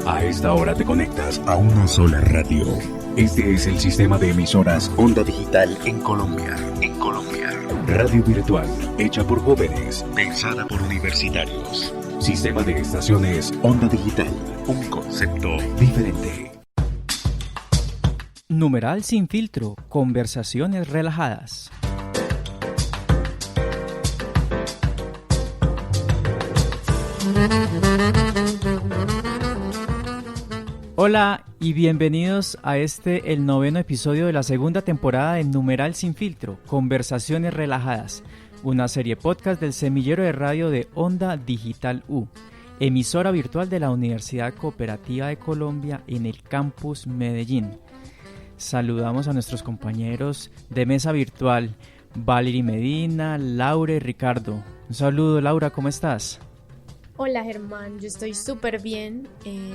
A esta hora te conectas a una sola radio. Este es el sistema de emisoras Onda Digital en Colombia. Radio virtual, hecha por jóvenes, pensada por universitarios. Sistema de estaciones Onda Digital, un concepto diferente. Numeral sin filtro, conversaciones relajadas. Hola y bienvenidos a el 9º episodio de la segunda temporada de Numeral sin filtro, conversaciones relajadas, una serie podcast del semillero de radio de Onda Digital U, emisora virtual de la Universidad Cooperativa de Colombia en el campus Medellín. Saludamos a nuestros compañeros de mesa virtual, Valery Medina, Laura y Ricardo. Un saludo, Laura, ¿cómo estás? Hola Germán, yo estoy súper bien.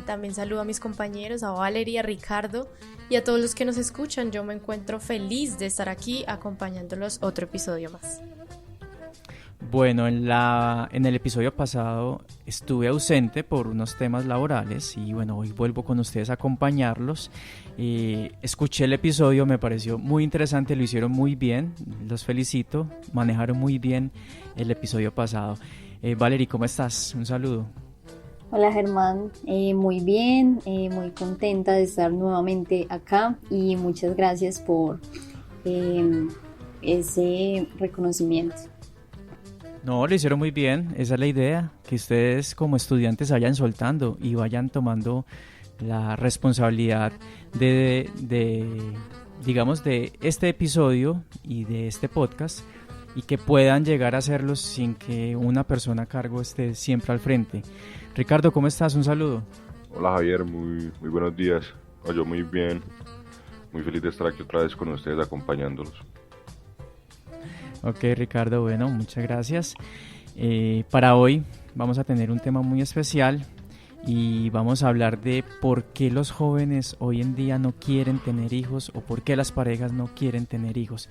También saludo a mis compañeros, a Valery, a Ricardo y a todos los que nos escuchan. Yo me encuentro feliz de estar aquí acompañándolos otro episodio más. Bueno, en el episodio pasado estuve ausente por unos temas laborales y bueno, hoy vuelvo con ustedes a acompañarlos. Escuché el episodio, me pareció muy interesante, lo hicieron muy bien, los felicito, manejaron muy bien el episodio pasado. Valery, ¿cómo estás? Un saludo. Hola Germán, muy bien, muy contenta de estar nuevamente acá y muchas gracias por ese reconocimiento. No, lo hicieron muy bien, esa es la idea, que ustedes como estudiantes vayan soltando y vayan tomando la responsabilidad de este episodio y de este podcast y que puedan llegar a hacerlos sin que una persona a cargo esté siempre al frente. Ricardo, ¿cómo estás? Un saludo. Hola Javier, muy buenos días. Yo muy bien, muy feliz de estar aquí otra vez con ustedes acompañándolos. Ok, Ricardo, bueno, muchas gracias. Para hoy vamos a tener un tema muy especial y vamos a hablar de por qué los jóvenes hoy en día no quieren tener hijos o por qué las parejas no quieren tener hijos.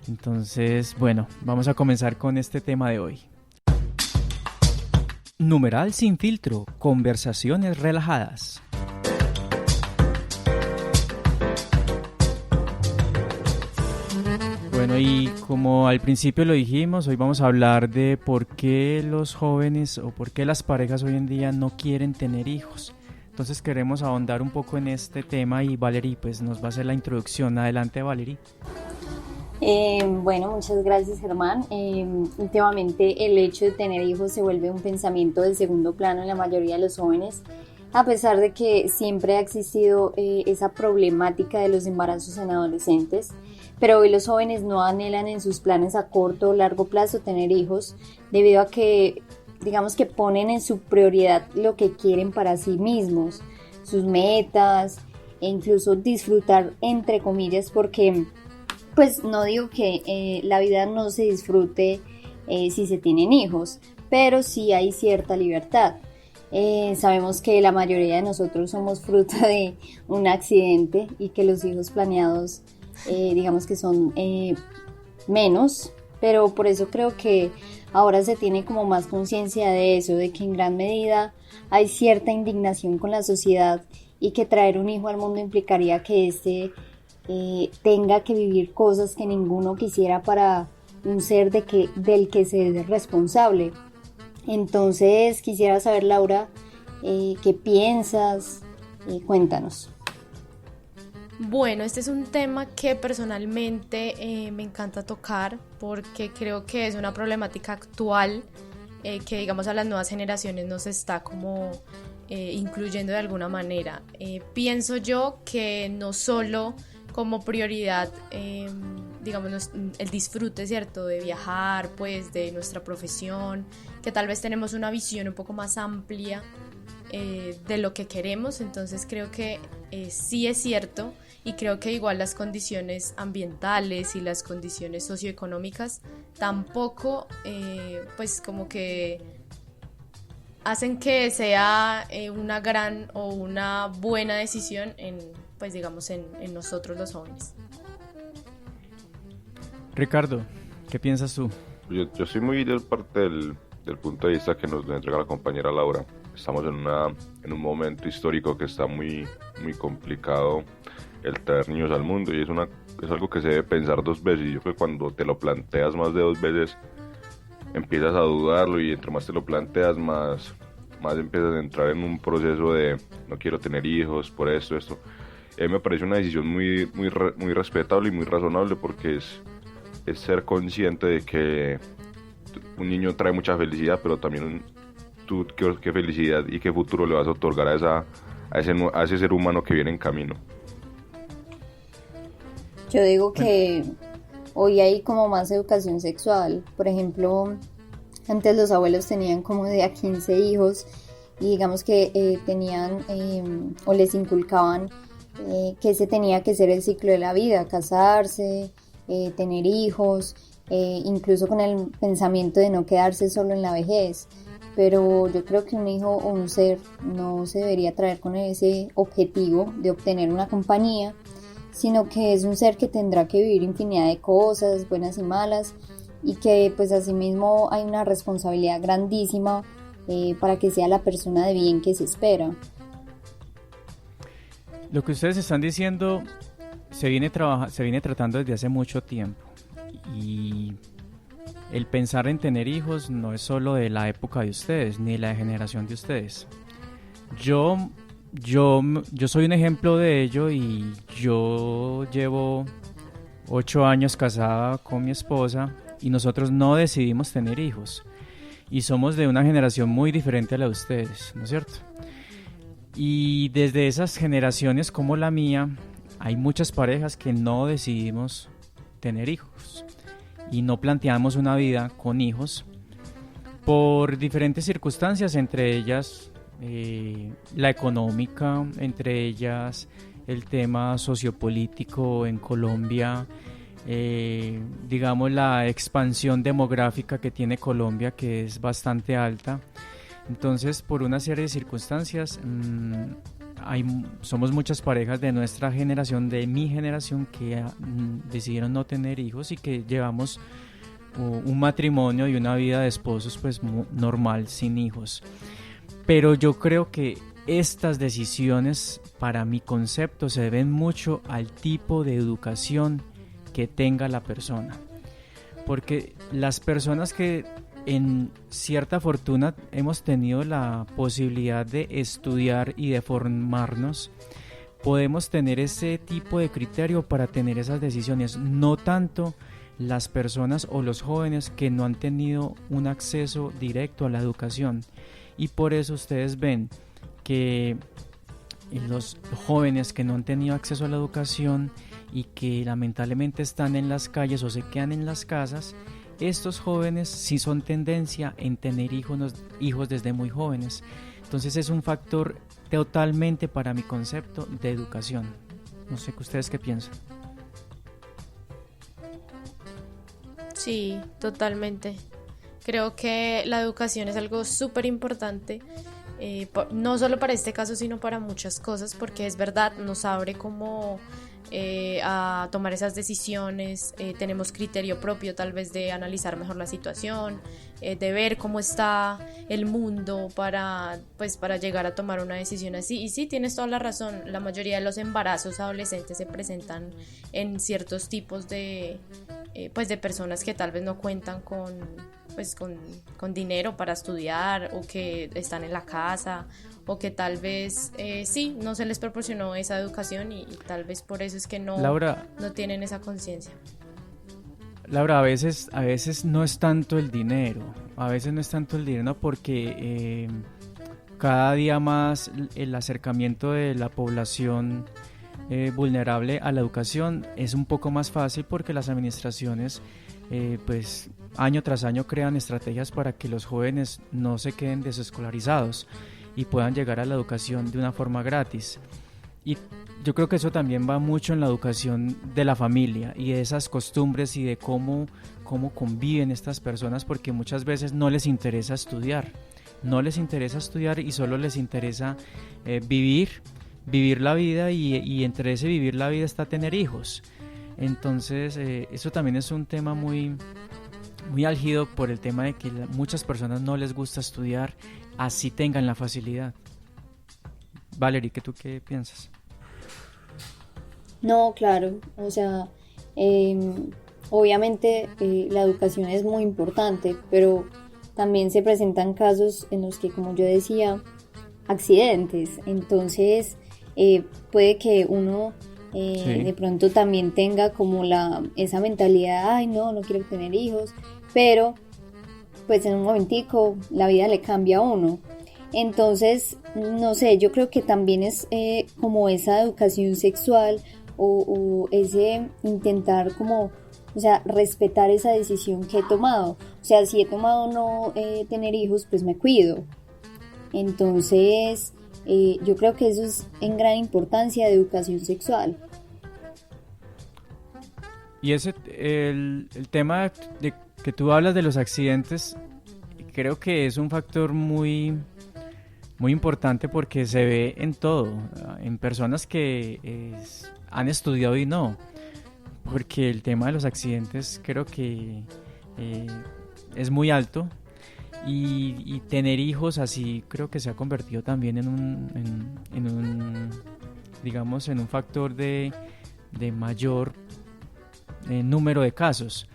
Entonces, bueno, vamos a comenzar con este tema de hoy. Numeral sin filtro, conversaciones relajadas. Bueno, y como al principio lo dijimos, hoy vamos a hablar de por qué los jóvenes o por qué las parejas hoy en día no quieren tener hijos. Entonces queremos ahondar un poco en este tema y Valery pues nos va a hacer la introducción. Adelante, Valery. Bueno, muchas gracias Germán. Últimamente el hecho de tener hijos se vuelve un pensamiento de segundo plano en la mayoría de los jóvenes, a pesar de que siempre ha existido esa problemática de los embarazos en adolescentes, pero hoy los jóvenes no anhelan en sus planes a corto o largo plazo tener hijos, debido a que, digamos que ponen en su prioridad lo que quieren para sí mismos, sus metas e incluso disfrutar entre comillas, porque pues no digo que la vida no se disfrute si se tienen hijos, pero sí hay cierta libertad. Sabemos que la mayoría de nosotros somos fruto de un accidente y que los hijos planeados digamos que son menos, pero por eso creo que ahora se tiene como más conciencia de eso, de que en gran medida hay cierta indignación con la sociedad y que traer un hijo al mundo implicaría que tenga que vivir cosas que ninguno quisiera para un ser del que se es responsable. Entonces quisiera saber, Laura, ¿qué piensas? Cuéntanos. Bueno, este es un tema que personalmente me encanta tocar porque creo que es una problemática actual que digamos a las nuevas generaciones nos está como incluyendo de alguna manera. Pienso yo que no solo como prioridad, digamos, el disfrute, ¿cierto?, de viajar, pues, de nuestra profesión, que tal vez tenemos una visión un poco más amplia de lo que queremos, entonces creo que sí es cierto y creo que igual las condiciones ambientales y las condiciones socioeconómicas tampoco, pues, como que hacen que sea una gran o una buena decisión pues digamos en nosotros los jóvenes. Ricardo, ¿qué piensas tú? Yo soy muy del punto de vista que nos entrega la compañera Laura. estamos en un momento histórico que está muy complicado el traer niños al mundo, y es algo que se debe pensar dos veces. Y yo creo que cuando te lo planteas más de dos veces empiezas a dudarlo, y entre más te lo planteas más empiezas a entrar en un proceso de no quiero tener hijos por esto. A mí me parece una decisión muy respetable y muy razonable, porque es ser consciente de que un niño trae mucha felicidad, pero también tú qué felicidad y qué futuro le vas a otorgar a ese ser humano que viene en camino. Yo digo que hoy hay como más educación sexual. Por ejemplo, antes los abuelos tenían como de a 15 hijos, y digamos que tenían o les inculcaban que ese tenía que ser el ciclo de la vida: casarse, tener hijos, incluso con el pensamiento de no quedarse solo en la vejez. Pero yo creo que un hijo o un ser no se debería traer con ese objetivo de obtener una compañía, sino que es un ser que tendrá que vivir infinidad de cosas, buenas y malas, y que pues asimismo hay una responsabilidad grandísima para que sea la persona de bien que se espera. Lo que ustedes están diciendo se viene tratando desde hace mucho tiempo, y el pensar en tener hijos no es solo de la época de ustedes ni de la generación de ustedes. Yo soy un ejemplo de ello, y yo llevo 8 años casada con mi esposa, y nosotros no decidimos tener hijos, y somos de una generación muy diferente a la de ustedes, ¿no es cierto? Y desde esas generaciones como la mía hay muchas parejas que no decidimos tener hijos y no planteamos una vida con hijos por diferentes circunstancias, entre ellas la económica, entre ellas el tema sociopolítico en Colombia, digamos la expansión demográfica que tiene Colombia, que es bastante alta. Entonces, por una serie de circunstancias, somos muchas parejas de nuestra generación, de mi generación, que decidieron no tener hijos, y que llevamos un matrimonio y una vida de esposos pues normal, sin hijos. Pero yo creo que estas decisiones, para mi concepto, se deben mucho al tipo de educación que tenga la persona, porque las personas que en cierta fortuna hemos tenido la posibilidad de estudiar y de formarnos, podemos tener ese tipo de criterio para tener esas decisiones, no tanto las personas o los jóvenes que no han tenido un acceso directo a la educación. Y por eso ustedes ven que los jóvenes que no han tenido acceso a la educación y que lamentablemente están en las calles o se quedan en las casas, estos jóvenes sí son tendencia en tener hijos desde muy jóvenes. Entonces es un factor totalmente, para mi concepto, de educación. No sé, ¿ustedes qué piensan? Sí, totalmente. Creo que la educación es algo súper importante, no solo para este caso, sino para muchas cosas, porque es verdad, nos abre como a tomar esas decisiones, tenemos criterio propio tal vez de analizar mejor la situación, de ver cómo está el mundo para llegar a tomar una decisión así. Y sí, tienes toda la razón, la mayoría de los embarazos adolescentes se presentan en ciertos tipos de personas que tal vez no cuentan con dinero para estudiar, o que están en la casa, o que tal vez no se les proporcionó esa educación, y tal vez por eso es que no tienen esa conciencia. Laura, a veces no es tanto el dinero, porque cada día más el acercamiento de la población vulnerable a la educación es un poco más fácil, porque las administraciones pues año tras año crean estrategias para que los jóvenes no se queden desescolarizados y puedan llegar a la educación de una forma gratis. Y yo creo que eso también va mucho en la educación de la familia y de esas costumbres y de cómo conviven estas personas, porque muchas veces no les interesa estudiar y solo les interesa vivir la vida, y entre ese vivir la vida está tener hijos. Entonces eso también es un tema muy álgido, por el tema de que muchas personas no les gusta estudiar así tengan la facilidad. Valerie, ¿tú qué piensas? No, claro, o sea, obviamente la educación es muy importante, pero también se presentan casos en los que, como yo decía, accidentes. Entonces, puede que uno Sí. de pronto también tenga como esa mentalidad, ay, no quiero tener hijos, pero pues en un momentico la vida le cambia a uno. Entonces, no sé, yo creo que también es como esa educación sexual o ese intentar como, o sea, respetar esa decisión que he tomado. O sea, si he tomado no tener hijos, pues me cuido. Entonces, yo creo que eso es en gran importancia de educación sexual. Y el tema de que tú hablas de los accidentes, creo que es un factor muy, muy importante porque se ve en todo, en personas que han estudiado y no, porque el tema de los accidentes creo que es muy alto y tener hijos así creo que se ha convertido también en un digamos, en un factor de mayor número de casos.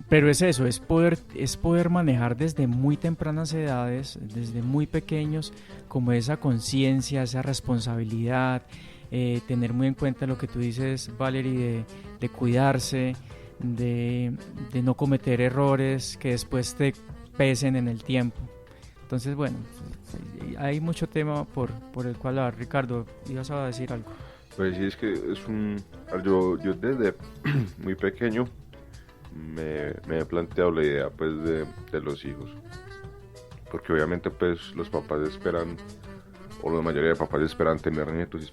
Pero es eso, es poder manejar desde muy tempranas edades, desde muy pequeños, como esa conciencia, esa responsabilidad, tener muy en cuenta lo que tú dices, Valerie, de cuidarse, de no cometer errores que después te pesen en el tiempo. Entonces, bueno, hay mucho tema por el cual hablar. Ricardo, ibas a decir algo. Pues sí, es que yo desde muy pequeño me he planteado la idea pues de los hijos, porque obviamente pues los papás esperan, o la mayoría de papás esperan tener nietos,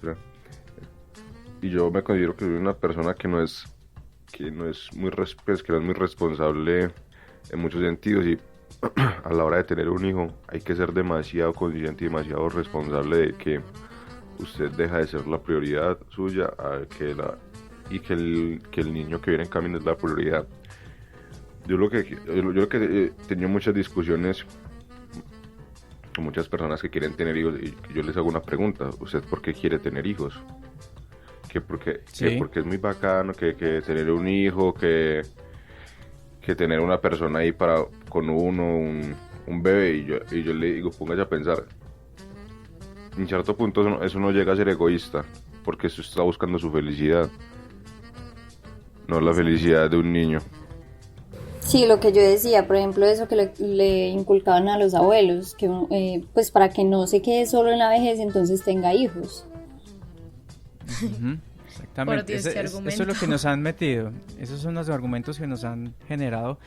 y yo me considero que soy una persona que no es muy responsable en muchos sentidos, y a la hora de tener un hijo hay que ser demasiado consciente y demasiado responsable de que usted deja de ser la prioridad suya y que el niño que viene en camino es la prioridad. Yo lo que he tenido muchas discusiones con muchas personas que quieren tener hijos, y yo les hago una pregunta: ¿usted por qué quiere tener hijos? Porque es muy bacano que tener un hijo, que tener una persona ahí con uno, un bebé, y yo le digo, póngase a pensar, en cierto punto eso no llega a ser egoísta, porque eso está buscando su felicidad, no la felicidad de un niño. Sí, lo que yo decía, por ejemplo, eso que le inculcaban a los abuelos, que pues para que no se quede solo en la vejez, entonces tenga hijos. Uh-huh. Exactamente. Por Dios, qué argumento. Eso es lo que nos han metido. Esos son los argumentos que nos han generado,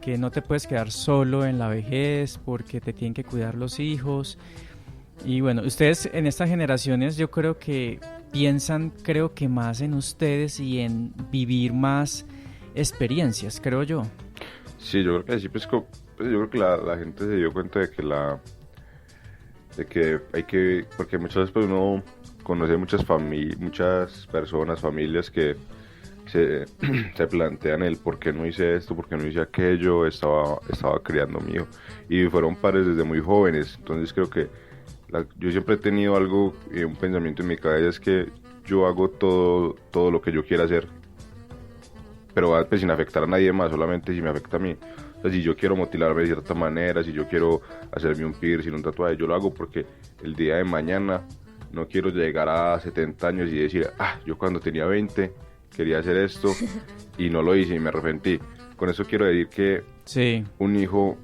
que no te puedes quedar solo en la vejez porque te tienen que cuidar los hijos. Y bueno, ustedes en estas generaciones yo creo que piensan, más en ustedes y en vivir más experiencias, creo yo. Sí, yo creo que sí, pues yo creo que la gente se dio cuenta de que hay que, porque muchas veces pues uno conoce muchas personas, familias que se plantean el por qué no hice esto, por qué no hice aquello, estaba criando a mi hijo, y fueron padres desde muy jóvenes. Entonces creo que yo siempre he tenido algo, un pensamiento en mi cabeza, es que yo hago todo lo que yo quiera hacer, pero pues sin afectar a nadie más, solamente si me afecta a mí. O sea, si yo quiero motilarme de cierta manera, si yo quiero hacerme un piercing, un tatuaje, yo lo hago porque el día de mañana no quiero llegar a 70 años y decir, yo cuando tenía 20 quería hacer esto y no lo hice y me arrepentí. Con eso quiero decir que sí, un hijo,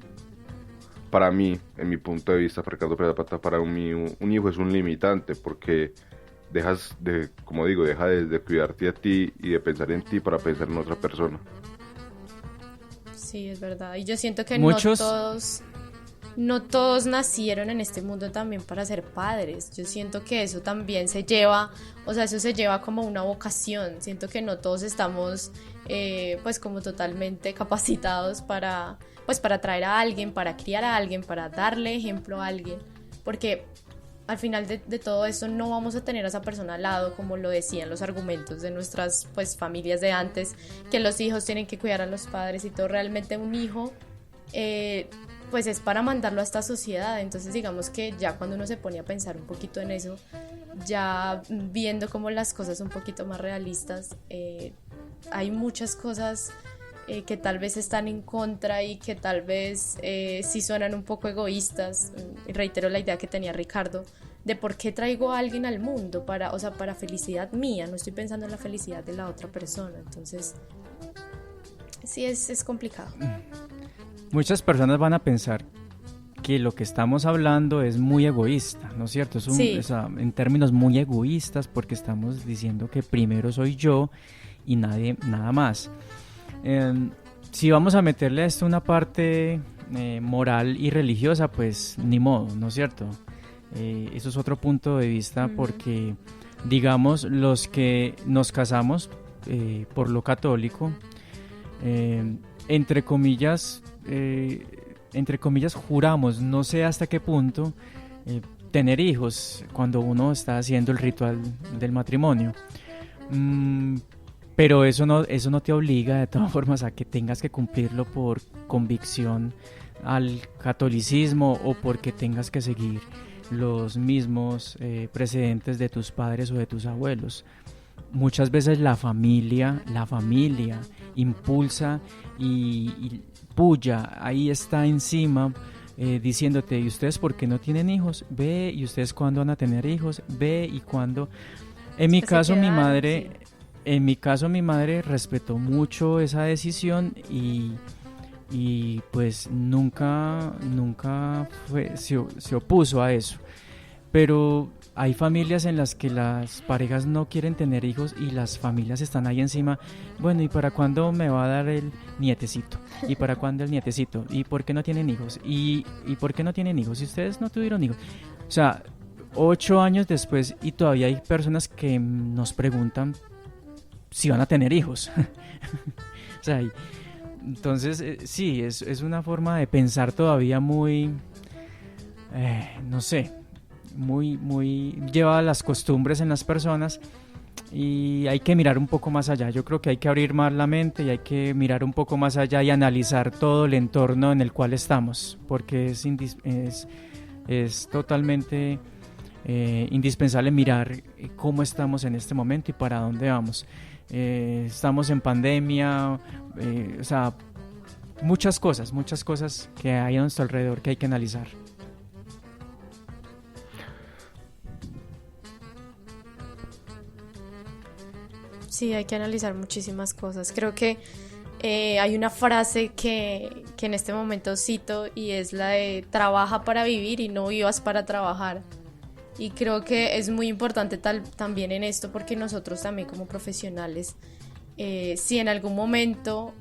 para mí, en mi punto de vista, Ricardo Pérez Zapata, para mí un hijo es un limitante, porque deja de cuidarte a ti y de pensar en ti para pensar en otra persona. Sí, es verdad. Y yo siento que muchos... no todos nacieron en este mundo también para ser padres. Yo siento que eso también se lleva como una vocación. Siento que no todos estamos pues como totalmente capacitados para traer a alguien, para criar a alguien, para darle ejemplo a alguien, porque al final de todo esto no vamos a tener a esa persona al lado, como lo decían los argumentos de nuestras pues familias de antes, que los hijos tienen que cuidar a los padres y todo. Realmente un hijo pues es para mandarlo a esta sociedad. Entonces digamos que ya cuando uno se pone a pensar un poquito en eso, ya viendo como las cosas un poquito más realistas, hay muchas cosas que tal vez están en contra y que tal vez sí suenan un poco egoístas. Reitero la idea que tenía Ricardo de por qué traigo a alguien al mundo, para felicidad mía, no estoy pensando en la felicidad de la otra persona. Entonces sí es complicado. Muchas personas van a pensar que lo que estamos hablando es muy egoísta, ¿no es cierto? Sí. En términos muy egoístas, porque estamos diciendo que primero soy yo y nada más. Si vamos a meterle a esto una parte moral y religiosa, pues ni modo, ¿no es cierto? Eso es otro punto de vista, porque digamos los que nos casamos por lo católico, entre comillas juramos, no sé hasta qué punto, tener hijos cuando uno está haciendo el ritual del matrimonio. Pero eso no te obliga de todas formas a que tengas que cumplirlo por convicción al catolicismo o porque tengas que seguir los mismos precedentes de tus padres o de tus abuelos. Muchas veces la familia impulsa y puya, ahí está encima, diciéndote: ¿y ustedes por qué no tienen hijos? Ve, ¿y ustedes cuándo van a tener hijos? Ve, ¿y cuándo? En mi caso, mi madre respetó mucho esa decisión y pues nunca se opuso a eso. Pero hay familias en las que las parejas no quieren tener hijos y las familias están ahí encima. Bueno, ¿y para cuándo me va a dar el nietecito? ¿Y para cuándo el nietecito? ¿Y por qué no tienen hijos? ¿Y por qué no tienen hijos? Si ustedes no tuvieron hijos. O sea, 8 años después y todavía hay personas que nos preguntan si van a tener hijos. O sea, entonces sí, es una forma de pensar todavía muy, no sé, muy llevada a las costumbres en las personas, y hay que mirar un poco más allá. Yo creo que hay que abrir más la mente y hay que mirar un poco más allá y analizar todo el entorno en el cual estamos, porque es totalmente indispensable mirar cómo estamos en este momento y para dónde vamos. Estamos en pandemia, o sea, muchas cosas que hay a nuestro alrededor que hay que analizar. Sí, hay que analizar muchísimas cosas. Creo que hay una frase que en este momento cito, y es la de: trabaja para vivir y no vivas para trabajar. Y creo que es muy importante también en esto, porque nosotros también como profesionales, si en algún momento,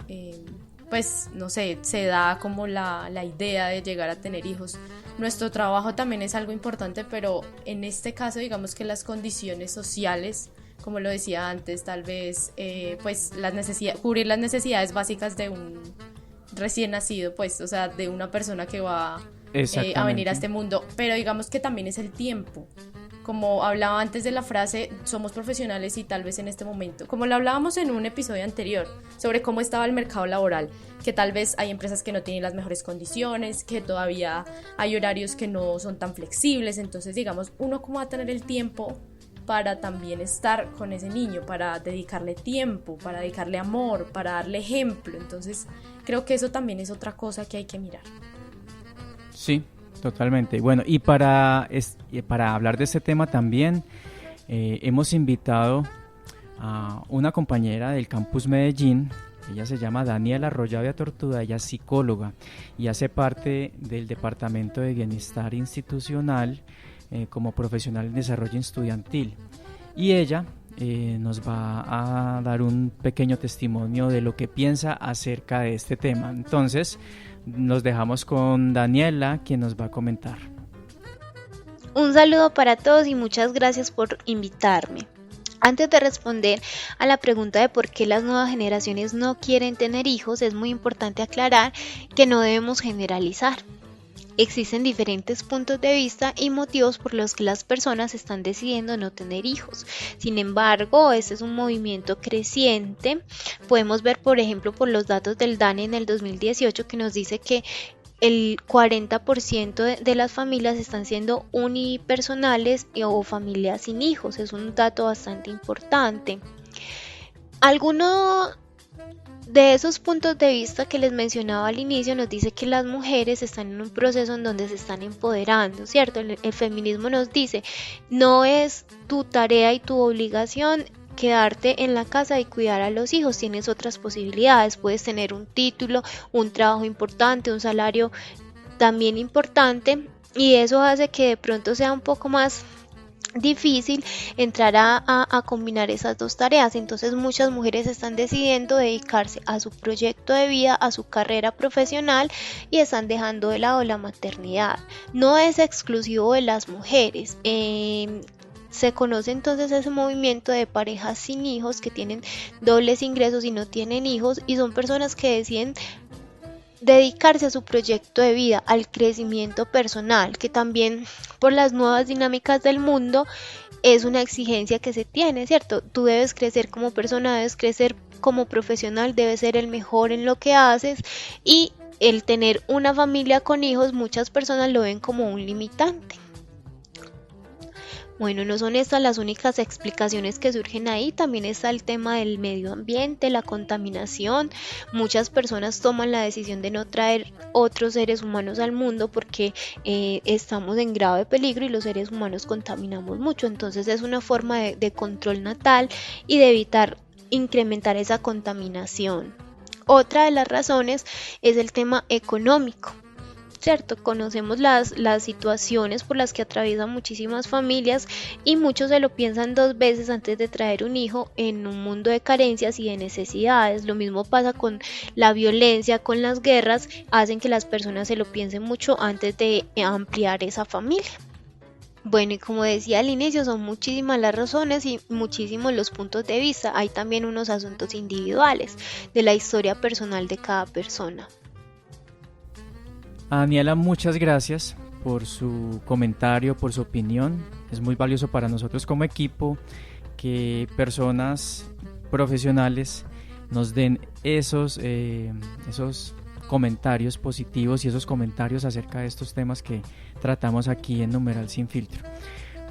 pues no sé, se da como la idea de llegar a tener hijos, nuestro trabajo también es algo importante, pero en este caso digamos que las condiciones sociales, como lo decía antes, tal vez pues cubrir las necesidades básicas de un recién nacido, pues, o sea, de una persona que va a venir a este mundo, pero digamos que también es el tiempo. Como hablaba antes de la frase, somos profesionales y tal vez en este momento, como lo hablábamos en un episodio anterior sobre cómo estaba el mercado laboral, que tal vez hay empresas que no tienen las mejores condiciones, que todavía hay horarios que no son tan flexibles. Entonces digamos, uno cómo va a tener el tiempo para también estar con ese niño, para dedicarle tiempo, para dedicarle amor, para darle ejemplo. Entonces creo que eso también es otra cosa que hay que mirar. Sí, totalmente. Bueno, y para hablar de este tema también hemos invitado a una compañera del Campus Medellín. Ella se llama Daniela Arroyave Tortuga, ella es psicóloga y hace parte del Departamento de Bienestar Institucional como profesional en desarrollo estudiantil. Y ella nos va a dar un pequeño testimonio de lo que piensa acerca de este tema. Entonces, nos dejamos con Daniela, quien nos va a comentar. Un saludo para todos y muchas gracias por invitarme. Antes de responder a la pregunta de por qué las nuevas generaciones no quieren tener hijos, es muy importante aclarar que no debemos generalizar. Existen diferentes puntos de vista y motivos por los que las personas están decidiendo no tener hijos. Sin embargo, este es un movimiento creciente. Podemos ver, por ejemplo, por los datos del DANE en el 2018, que nos dice que el 40% de las familias están siendo unipersonales o familias sin hijos. Es un dato bastante importante. Alguno de esos puntos de vista que les mencionaba al inicio nos dice que las mujeres están en un proceso en donde se están empoderando, ¿cierto? El feminismo nos dice, no es tu tarea y tu obligación quedarte en la casa y cuidar a los hijos, tienes otras posibilidades, puedes tener un título, un trabajo importante, un salario también importante, y eso hace que de pronto sea un poco más difícil entrar a combinar esas dos tareas. Entonces muchas mujeres están decidiendo dedicarse a su proyecto de vida, a su carrera profesional, y están dejando de lado la maternidad. No es exclusivo de las mujeres. Se conoce entonces ese movimiento de parejas sin hijos que tienen dobles ingresos y no tienen hijos, y son personas que deciden dedicarse a su proyecto de vida, al crecimiento personal, que también por las nuevas dinámicas del mundo es una exigencia que se tiene, ¿cierto? Tú debes crecer como persona, debes crecer como profesional, debes ser el mejor en lo que haces, y el tener una familia con hijos, muchas personas lo ven como un limitante. Bueno, no son estas las únicas explicaciones que surgen ahí, también está el tema del medio ambiente, la contaminación. Muchas personas toman la decisión de no traer otros seres humanos al mundo porque estamos en grave peligro y los seres humanos contaminamos mucho, entonces es una forma de control natal y de evitar incrementar esa contaminación. Otra de las razones es el tema económico. ¿Cierto? Conocemos las situaciones por las que atraviesan muchísimas familias, y muchos se lo piensan dos veces antes de traer un hijo en un mundo de carencias y de necesidades. Lo mismo pasa con la violencia, con las guerras, hacen que las personas se lo piensen mucho antes de ampliar esa familia. Bueno, y como decía al inicio, son muchísimas las razones y muchísimos los puntos de vista. Hay también unos asuntos individuales de la historia personal de cada persona. A Daniela, muchas gracias por su comentario, por su opinión. Es muy valioso para nosotros como equipo que personas profesionales nos den esos comentarios positivos y esos comentarios acerca de estos temas que tratamos aquí en Numeral Sin Filtro.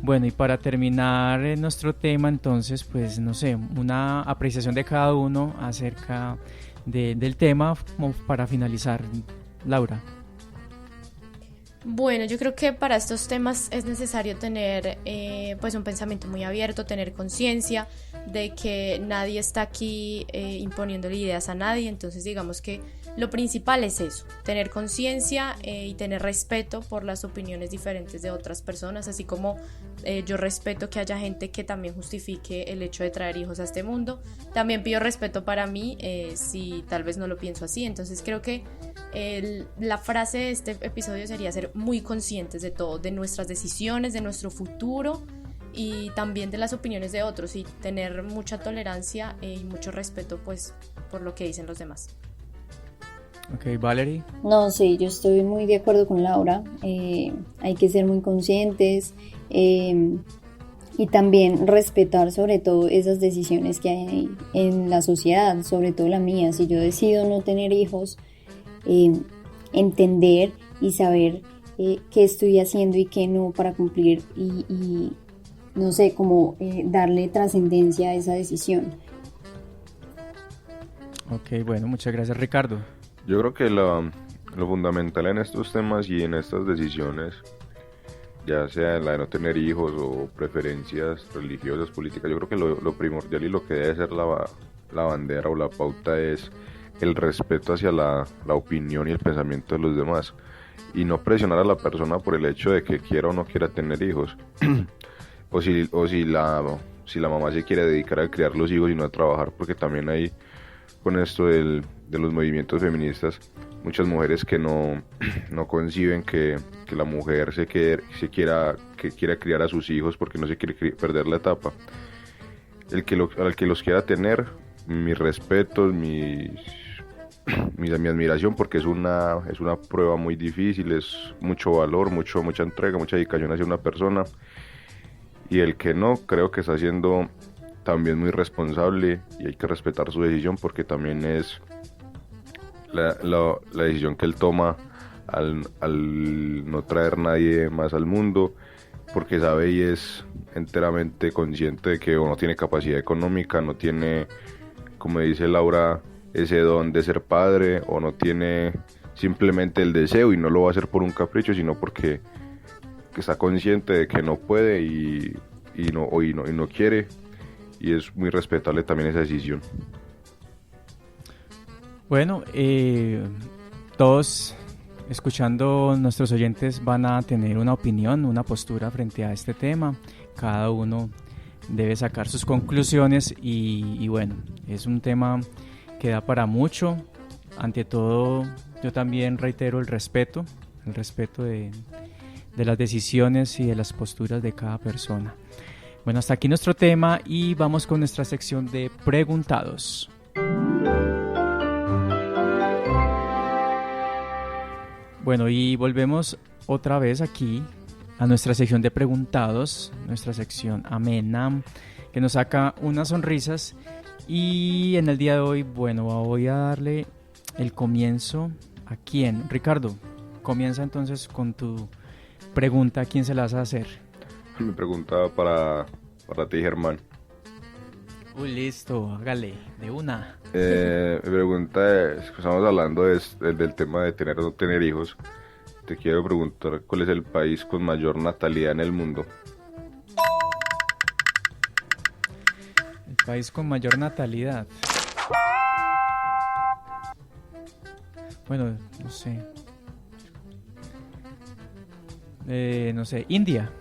Bueno, y para terminar nuestro tema, entonces, pues no sé, una apreciación de cada uno acerca del tema como para finalizar. Laura. Bueno, yo creo que para estos temas es necesario tener pues un pensamiento muy abierto, tener conciencia de que nadie está aquí imponiéndole ideas a nadie. Entonces digamos que lo principal es eso, tener conciencia y tener respeto por las opiniones diferentes de otras personas, así como yo respeto que haya gente que también justifique el hecho de traer hijos a este mundo. También pido respeto para mí si tal vez no lo pienso así. Entonces creo que la frase de este episodio sería ser muy conscientes de todo, de nuestras decisiones, de nuestro futuro y también de las opiniones de otros, y tener mucha tolerancia y mucho respeto pues por lo que dicen los demás. Ok, Valerie. No, sí, yo estoy muy de acuerdo con Laura. Hay que ser muy conscientes y también respetar sobre todo esas decisiones que hay en la sociedad, sobre todo la mía. Si yo decido no tener hijos, entender y saber qué estoy haciendo y qué no para cumplir y no sé, como darle trascendencia a esa decisión. Ok, bueno, muchas gracias, Ricardo. Yo creo que lo fundamental en estos temas y en estas decisiones, ya sea la de no tener hijos o preferencias religiosas, políticas, yo creo que lo primordial y lo que debe ser la bandera o la pauta es el respeto hacia la opinión y el pensamiento de los demás, y no presionar a la persona por el hecho de que quiera o no quiera tener hijos o si la mamá se quiere dedicar a criar los hijos y no a trabajar, porque también hay con esto de los movimientos feministas muchas mujeres que no conciben que la mujer quiera criar a sus hijos porque no se quiere perder la etapa. Al que los quiera tener, mis respetos, mi admiración, porque es una prueba muy difícil, es mucho valor, mucha entrega, mucha dedicación hacia una persona, y el que no, creo que está siendo también muy responsable y hay que respetar su decisión, porque también es la decisión que él toma al no traer nadie más al mundo, porque sabe y es enteramente consciente de que o no tiene capacidad económica, no tiene, como dice Laura, ese don de ser padre, o no tiene simplemente el deseo y no lo va a hacer por un capricho, sino porque está consciente de que no puede y no quiere, y es muy respetable también esa decisión. Bueno, todos escuchando, nuestros oyentes van a tener una opinión, una postura frente a este tema. Cada uno debe sacar sus conclusiones y bueno, es un tema que da para mucho. Ante todo, yo también reitero el respeto de las decisiones y de las posturas de cada persona. Bueno, hasta aquí nuestro tema y vamos con nuestra sección de preguntados. Bueno, y volvemos otra vez aquí a nuestra sección de preguntados, nuestra sección amena, que nos saca unas sonrisas. Y en el día de hoy, bueno, voy a darle el comienzo a quién. Ricardo, comienza entonces con tu pregunta. ¿A quién se la vas a hacer? Mi pregunta para ti, Germán. Uy, listo, hágale, de una. Mi pregunta es, estamos hablando del tema de tener o no tener hijos. Te quiero preguntar, ¿cuál es el país con mayor natalidad en el mundo? El país con mayor natalidad. Bueno, no sé. No sé, India.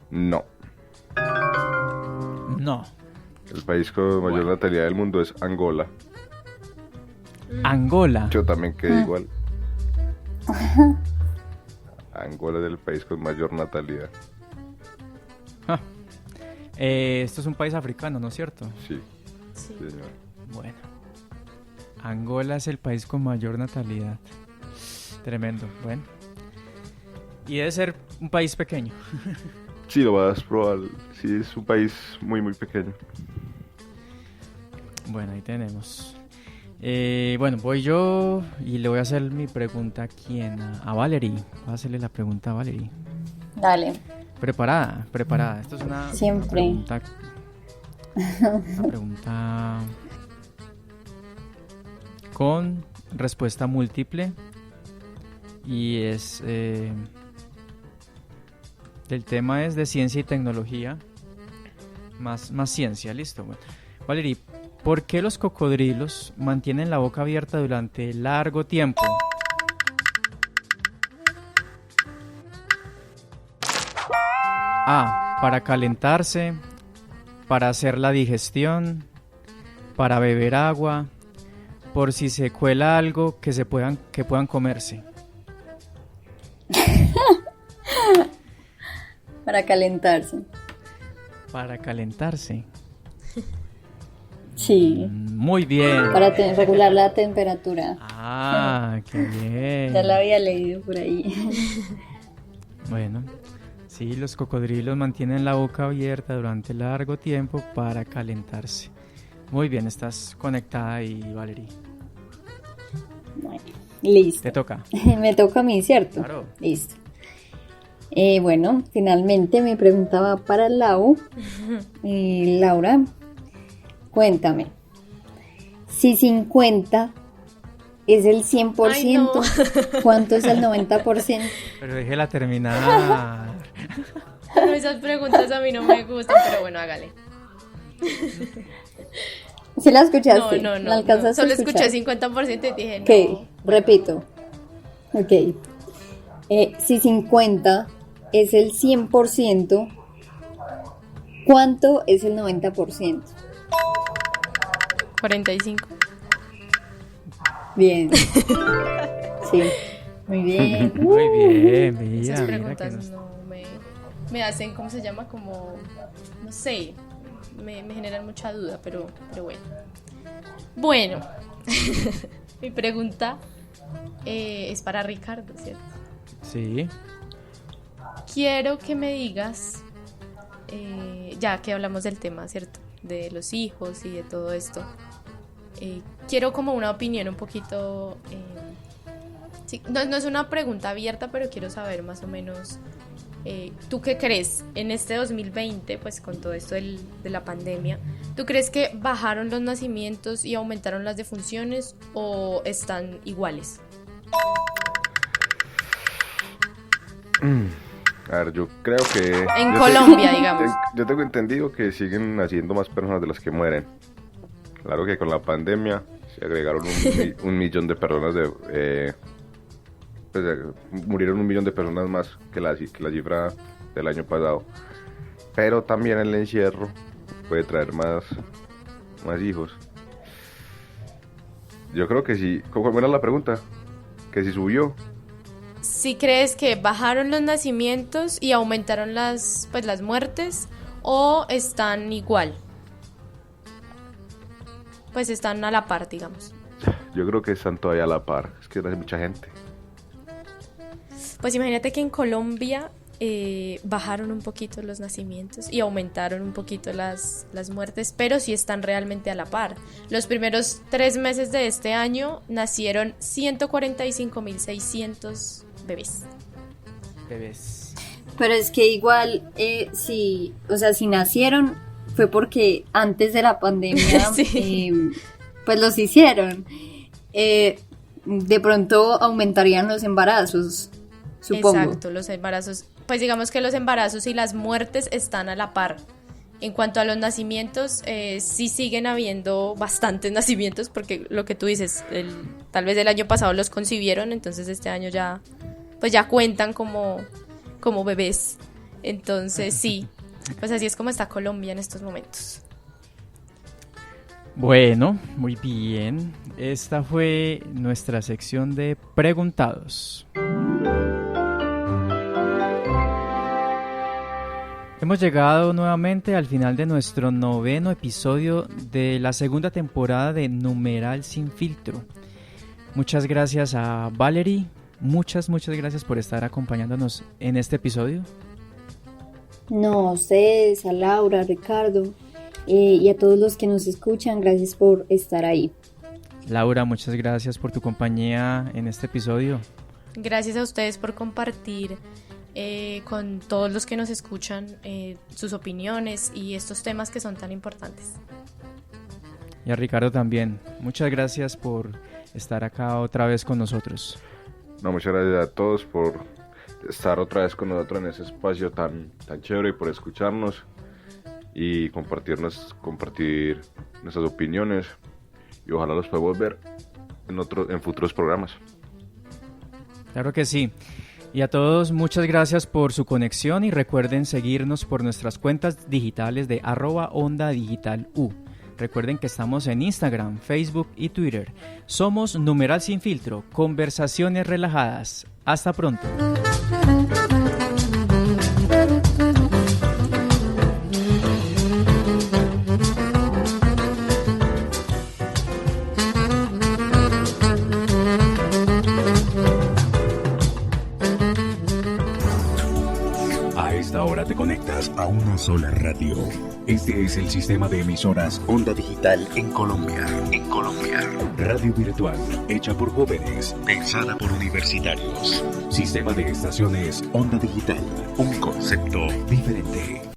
No. No. El país con mayor natalidad del mundo es Angola. Angola. Yo también quedé igual. Angola es el país con mayor natalidad. Ah. Esto es un país africano, ¿no es cierto? Sí, Sí. señor. Bueno. Angola es el país con mayor natalidad. Tremendo, bueno. Y debe ser un país pequeño. Sí, lo vas a probar. Sí, es un país muy, muy pequeño. Bueno, ahí tenemos. Bueno, voy yo y le voy a hacer mi pregunta a quién, a Valerie. Voy a hacerle la pregunta a Valerie. Dale. Preparada. Esto es una Siempre. Una pregunta con respuesta múltiple. Y es el tema es de ciencia y tecnología. Más ciencia, listo. Bueno. Valerie, ¿por qué los cocodrilos mantienen la boca abierta durante largo tiempo? A. Para calentarse, para hacer la digestión, para beber agua, por si se cuela algo que puedan comerse. Para calentarse. Para calentarse. Sí. Muy bien. Para regular la temperatura. Ah, qué bien. Ya la había leído por ahí. Bueno, sí, los cocodrilos mantienen la boca abierta durante largo tiempo para calentarse. Muy bien, estás conectada ahí, Valerie. Bueno, listo. Te toca. Me toca a mí, ¿cierto? Claro. Listo. Bueno, finalmente me preguntaba para Lau. Laura, cuéntame. Si 50 es el 100%, Ay, no. ¿cuánto es el 90%? Pero déjela terminar. No, esas preguntas a mí no me gustan, pero bueno, hágale. ¿Sí la escuchaste? No. ¿La alcanzaste Solo a escuchar? escuché 50% y dije Ok, repito. Ok. Si 50 es el 100%, ¿cuánto es el 90%? 45. Bien. Sí, muy bien. Muy bien, mira, Esas mira que preguntas nos... no me hacen, ¿cómo se llama? Como, no sé, me generan mucha duda, pero bueno. Bueno, mi pregunta es para Ricardo, ¿cierto? Sí. Quiero que me digas, ya que hablamos del tema, ¿cierto? De los hijos y de todo esto. Quiero como una opinión un poquito Sí, no es una pregunta abierta, pero quiero saber más o menos, ¿tú qué crees en este 2020, pues con todo esto de la pandemia? ¿Tú crees que bajaron los nacimientos y aumentaron las defunciones o están iguales? A ver, yo creo que... En Colombia, digamos. Yo tengo entendido que siguen naciendo más personas de las que mueren. Claro que con la pandemia se agregaron un millón de personas murieron 1 millón de personas más que la cifra del año pasado. Pero también el encierro puede traer más hijos. Yo creo que sí. ¿Cómo era la pregunta? Que si subió. ¿Si crees que bajaron los nacimientos y aumentaron las muertes o están igual? Pues están a la par, digamos. Yo creo que están todavía a la par. Es que nace mucha gente. Pues imagínate que en Colombia bajaron un poquito los nacimientos y aumentaron un poquito las muertes, pero sí están realmente a la par. Los primeros 3 meses de este año nacieron 145.600 bebés. Pero es que igual, si nacieron fue porque antes de la pandemia sí. Pues los hicieron. De pronto aumentarían los embarazos, supongo. Exacto, los embarazos. Pues digamos que los embarazos y las muertes están a la par. En cuanto a los nacimientos, sí siguen habiendo bastantes nacimientos, porque lo que tú dices, tal vez el año pasado los concibieron, entonces este año ya cuentan como bebés. Entonces sí, pues así es como está Colombia en estos momentos. Bueno, muy bien. Esta fue nuestra sección de preguntados. Hemos llegado nuevamente al final de nuestro 9º episodio de la segunda temporada de Numeral Sin Filtro. Muchas gracias a Valerie, muchas gracias por estar acompañándonos en este episodio. No, a ustedes, a Laura, a Ricardo y a todos los que nos escuchan, gracias por estar ahí. Laura, muchas gracias por tu compañía en este episodio. Gracias a ustedes por compartir con todos los que nos escuchan sus opiniones y estos temas que son tan importantes. Y a Ricardo también, muchas gracias por estar acá otra vez con nosotros. No, muchas gracias a todos por estar otra vez con nosotros en ese espacio tan chévere y por escucharnos y compartir nuestras opiniones, y ojalá los podamos ver en futuros programas. Claro que sí. Y a todos, muchas gracias por su conexión y recuerden seguirnos por nuestras cuentas digitales de @OndaDigitalU. Recuerden que estamos en Instagram, Facebook y Twitter. Somos Numeral Sin Filtro, conversaciones relajadas. Hasta pronto. Ahora te conectas a una sola radio. Este es el sistema de emisoras Onda Digital en Colombia. Radio virtual, hecha por jóvenes, pensada por universitarios. Sistema de estaciones Onda Digital. Un concepto diferente.